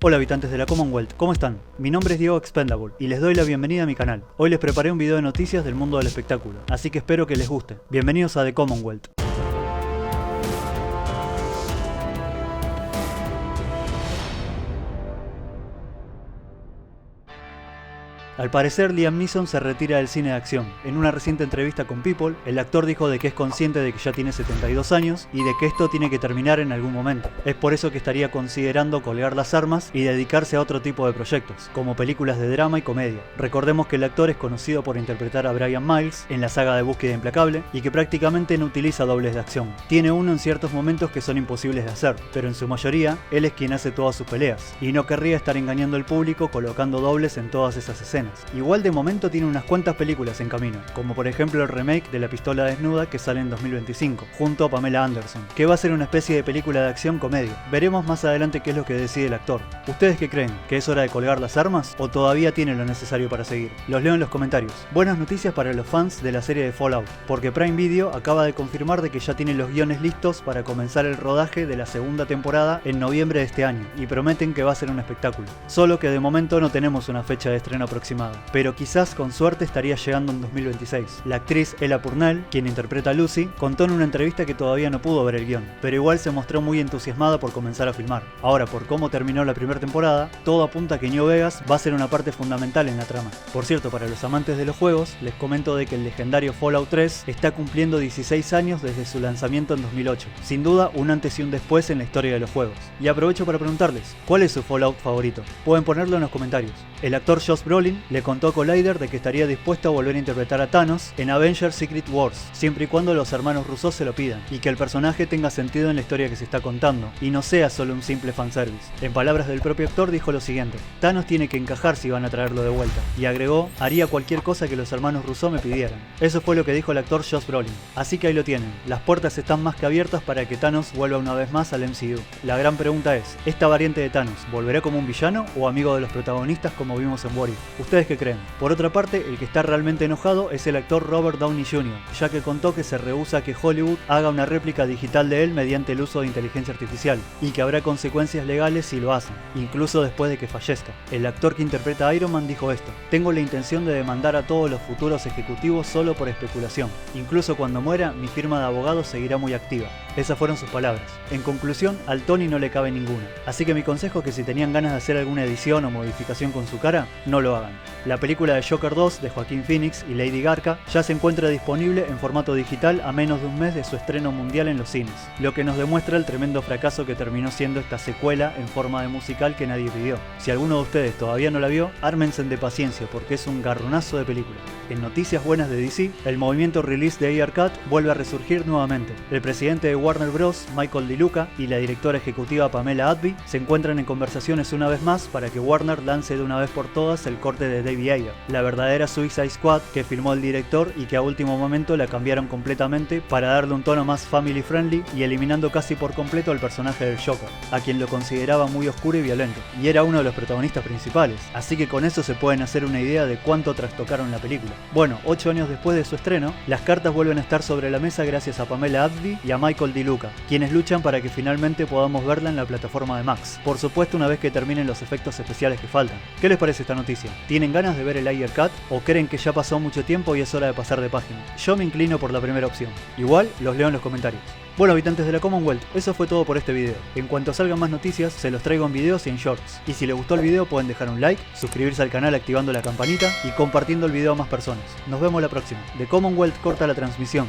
Hola habitantes de la Commonwealth, ¿cómo están? Mi nombre es Diego Expendable y les doy la bienvenida a mi canal. Hoy les preparé un video de noticias del mundo del espectáculo, así que espero que les guste. Bienvenidos a The Commonwealth. Al parecer, Liam Neeson se retira del cine de acción. En una reciente entrevista con People, el actor dijo de que es consciente de que ya tiene 72 años y de que esto tiene que terminar en algún momento. Es por eso que estaría considerando colgar las armas y dedicarse a otro tipo de proyectos, como películas de drama y comedia. Recordemos que el actor es conocido por interpretar a Brian Miles en la saga de Búsqueda Implacable y que prácticamente no utiliza dobles de acción. Tiene uno en ciertos momentos que son imposibles de hacer, pero en su mayoría, él es quien hace todas sus peleas, y no querría estar engañando al público colocando dobles en todas esas escenas. Igual de momento tiene unas cuantas películas en camino, como por ejemplo el remake de La Pistola Desnuda que sale en 2025, junto a Pamela Anderson, que va a ser una especie de película de acción-comedia. Veremos más adelante qué es lo que decide el actor. ¿Ustedes qué creen? ¿Que es hora de colgar las armas? ¿O todavía tiene lo necesario para seguir? Los leo en los comentarios. Buenas noticias para los fans de la serie de Fallout, porque Prime Video acaba de confirmar de que ya tiene los guiones listos para comenzar el rodaje de la segunda temporada en noviembre de este año, y prometen que va a ser un espectáculo. Solo que de momento no tenemos una fecha de estreno aproximada, pero quizás con suerte estaría llegando en 2026. La actriz Ella Purnell, quien interpreta a Lucy, contó en una entrevista que todavía no pudo ver el guión, pero igual se mostró muy entusiasmada por comenzar a filmar. Ahora, por cómo terminó la primera temporada, todo apunta a que New Vegas va a ser una parte fundamental en la trama. Por cierto, para los amantes de los juegos, les comento de que el legendario Fallout 3 está cumpliendo 16 años desde su lanzamiento en 2008. Sin duda, un antes y un después en la historia de los juegos. Y aprovecho para preguntarles, ¿cuál es su Fallout favorito? Pueden ponerlo en los comentarios. El actor Josh Brolin le contó a Collider de que estaría dispuesto a volver a interpretar a Thanos en Avengers Secret Wars, siempre y cuando los hermanos Russo se lo pidan, y que el personaje tenga sentido en la historia que se está contando, y no sea solo un simple fanservice. En palabras del propio actor dijo lo siguiente: Thanos tiene que encajar si van a traerlo de vuelta, y agregó, haría cualquier cosa que los hermanos Russo me pidieran. Eso fue lo que dijo el actor Josh Brolin. Así que ahí lo tienen, las puertas están más que abiertas para que Thanos vuelva una vez más al MCU. La gran pregunta es, ¿esta variante de Thanos volverá como un villano o amigo de los protagonistas como vimos en What If? ¿Ustedes qué creen? Por otra parte, el que está realmente enojado es el actor Robert Downey Jr., ya que contó que se rehúsa a que Hollywood haga una réplica digital de él mediante el uso de inteligencia artificial, y que habrá consecuencias legales si lo hacen, incluso después de que fallezca. El actor que interpreta a Iron Man dijo esto: tengo la intención de demandar a todos los futuros ejecutivos solo por especulación. Incluso cuando muera, mi firma de abogados seguirá muy activa. Esas fueron sus palabras. En conclusión, al Tony no le cabe ninguna. Así que mi consejo es que si tenían ganas de hacer alguna edición o modificación con su cara, no lo hagan. La película de Joker 2 de Joaquín Phoenix y Lady Gaga ya se encuentra disponible en formato digital a menos de un mes de su estreno mundial en los cines, lo que nos demuestra el tremendo fracaso que terminó siendo esta secuela en forma de musical que nadie pidió. Si alguno de ustedes todavía no la vio, ármense de paciencia porque es un garronazo de película. En noticias buenas de DC, el movimiento release de Ayer Cut vuelve a resurgir nuevamente. El presidente de Warner Bros., Michael DeLuca, y la directora ejecutiva Pamela Adby se encuentran en conversaciones una vez más para que Warner lance de una vez por todas el corte de David Ayer, la verdadera Suicide Squad que filmó el director y que a último momento la cambiaron completamente para darle un tono más family friendly y eliminando casi por completo al personaje del Joker, a quien lo consideraba muy oscuro y violento, y era uno de los protagonistas principales, así que con eso se pueden hacer una idea de cuánto trastocaron la película. Bueno, 8 años después de su estreno, las cartas vuelven a estar sobre la mesa gracias a Pamela Adby y a Michael DeLuca, quienes luchan para que finalmente podamos verla en la plataforma de Max, por supuesto una vez que terminen los efectos especiales que faltan. ¿Qué les parece esta noticia? ¿Tienen ganas de ver el Ayer Cut o creen que ya pasó mucho tiempo y es hora de pasar de página? Yo me inclino por la primera opción. Igual, los leo en los comentarios. Bueno habitantes de la Commonwealth, eso fue todo por este video. En cuanto salgan más noticias, se los traigo en videos y en shorts. Y si les gustó el video pueden dejar un like, suscribirse al canal activando la campanita y compartiendo el video a más personas. Nos vemos la próxima. The Commonwealth corta la transmisión.